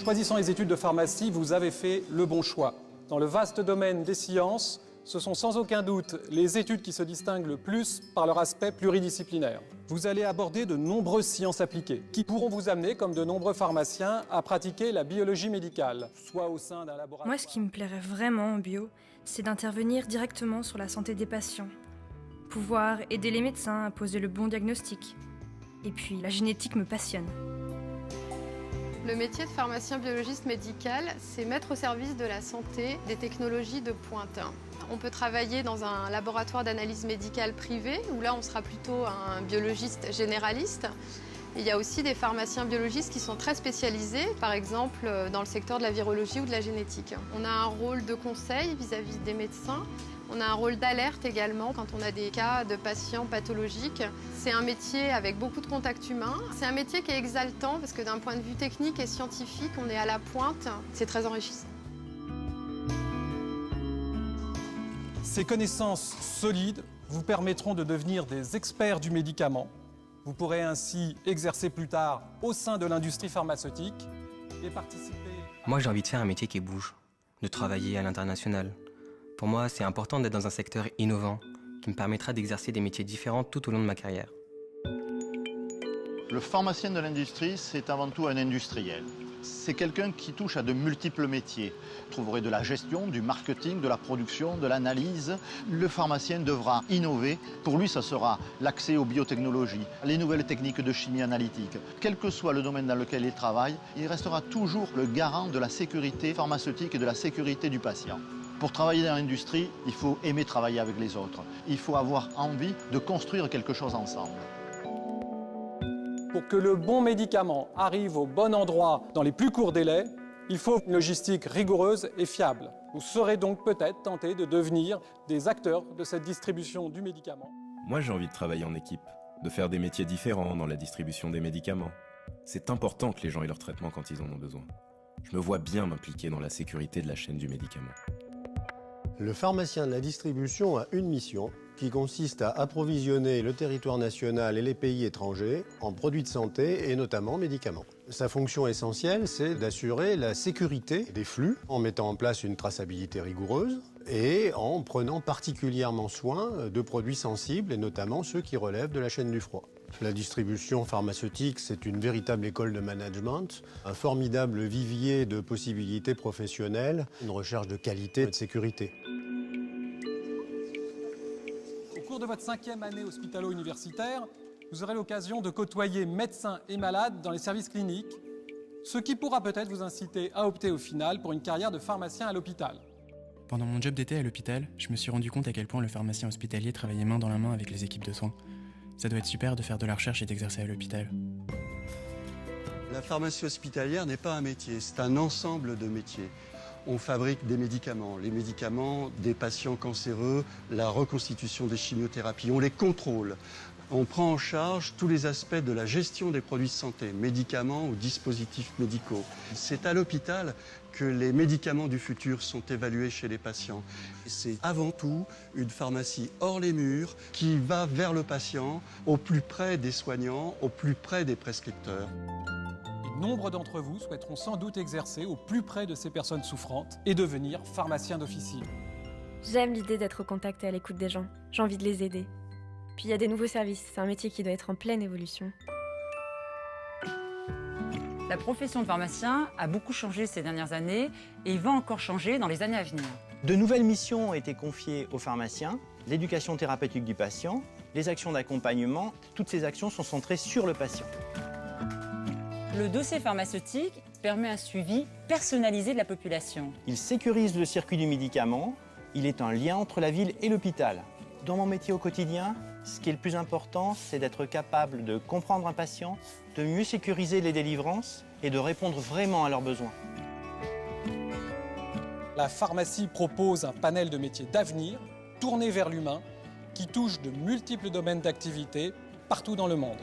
choisissant les études de pharmacie, vous avez fait le bon choix. Dans le vaste domaine des sciences, ce sont sans aucun doute les études qui se distinguent le plus par leur aspect pluridisciplinaire. Vous allez aborder de nombreuses sciences appliquées qui pourront vous amener, comme de nombreux pharmaciens, à pratiquer la biologie médicale, soit au sein d'un laboratoire... Moi, ce qui me plairait vraiment en bio, c'est d'intervenir directement sur la santé des patients. Pouvoir aider les médecins à poser le bon diagnostic. Et puis, la génétique me passionne. Le métier de pharmacien biologiste médical, c'est mettre au service de la santé des technologies de pointe. On peut travailler dans un laboratoire d'analyse médicale privé, où là on sera plutôt un biologiste généraliste. Et il y a aussi des pharmaciens biologistes qui sont très spécialisés, par exemple dans le secteur de la virologie ou de la génétique. On a un rôle de conseil vis-à-vis des médecins. On a un rôle d'alerte également quand on a des cas de patients pathologiques. C'est un métier avec beaucoup de contacts humains. C'est un métier qui est exaltant parce que d'un point de vue technique et scientifique, on est à la pointe. C'est très enrichissant. Ces connaissances solides vous permettront de devenir des experts du médicament. Vous pourrez ainsi exercer plus tard au sein de l'industrie pharmaceutique et participer... Moi, j'ai envie de faire un métier qui bouge, de travailler à l'international. Pour moi, c'est important d'être dans un secteur innovant qui me permettra d'exercer des métiers différents tout au long de ma carrière. Le pharmacien de l'industrie, c'est avant tout un industriel. C'est quelqu'un qui touche à de multiples métiers. Vous trouverez de la gestion, du marketing, de la production, de l'analyse. Le pharmacien devra innover. Pour lui, ça sera l'accès aux biotechnologies, les nouvelles techniques de chimie analytique. Quel que soit le domaine dans lequel il travaille, il restera toujours le garant de la sécurité pharmaceutique et de la sécurité du patient. Pour travailler dans l'industrie, il faut aimer travailler avec les autres. Il faut avoir envie de construire quelque chose ensemble. Pour que le bon médicament arrive au bon endroit dans les plus courts délais, il faut une logistique rigoureuse et fiable. Vous serez donc peut-être tenté de devenir des acteurs de cette distribution du médicament. Moi, j'ai envie de travailler en équipe, de faire des métiers différents dans la distribution des médicaments. C'est important que les gens aient leur traitement quand ils en ont besoin. Je me vois bien m'impliquer dans la sécurité de la chaîne du médicament. Le pharmacien de la distribution a une mission qui consiste à approvisionner le territoire national et les pays étrangers en produits de santé et notamment médicaments. Sa fonction essentielle, c'est d'assurer la sécurité des flux en mettant en place une traçabilité rigoureuse et en prenant particulièrement soin de produits sensibles et notamment ceux qui relèvent de la chaîne du froid. La distribution pharmaceutique, c'est une véritable école de management, un formidable vivier de possibilités professionnelles, une recherche de qualité et de sécurité. Au cours de votre 5e année hospitalo-universitaire, vous aurez l'occasion de côtoyer médecins et malades dans les services cliniques, ce qui pourra peut-être vous inciter à opter au final pour une carrière de pharmacien à l'hôpital. Pendant mon job d'été à l'hôpital, je me suis rendu compte à quel point le pharmacien hospitalier travaillait main dans la main avec les équipes de soins. Ça doit être super de faire de la recherche et d'exercer à l'hôpital. La pharmacie hospitalière n'est pas un métier, c'est un ensemble de métiers. On fabrique des médicaments, les médicaments des patients cancéreux, la reconstitution des chimiothérapies, on les contrôle. On prend en charge tous les aspects de la gestion des produits de santé, médicaments ou dispositifs médicaux. C'est à l'hôpital que les médicaments du futur sont évalués chez les patients. C'est avant tout une pharmacie hors les murs qui va vers le patient, au plus près des soignants, au plus près des prescripteurs. Et nombre d'entre vous souhaiteront sans doute exercer au plus près de ces personnes souffrantes et devenir pharmacien d'officine. J'aime l'idée d'être au contact et à l'écoute des gens. J'ai envie de les aider. Puis il y a des nouveaux services, c'est un métier qui doit être en pleine évolution. La profession de pharmacien a beaucoup changé ces dernières années et va encore changer dans les années à venir. De nouvelles missions ont été confiées aux pharmaciens, l'éducation thérapeutique du patient, les actions d'accompagnement. Toutes ces actions sont centrées sur le patient. Le dossier pharmaceutique permet un suivi personnalisé de la population. Il sécurise le circuit du médicament, il est un lien entre la ville et l'hôpital. Dans mon métier au quotidien, ce qui est le plus important, c'est d'être capable de comprendre un patient, de mieux sécuriser les délivrances et de répondre vraiment à leurs besoins. La pharmacie propose un panel de métiers d'avenir, tournés vers l'humain, qui touche de multiples domaines d'activité partout dans le monde.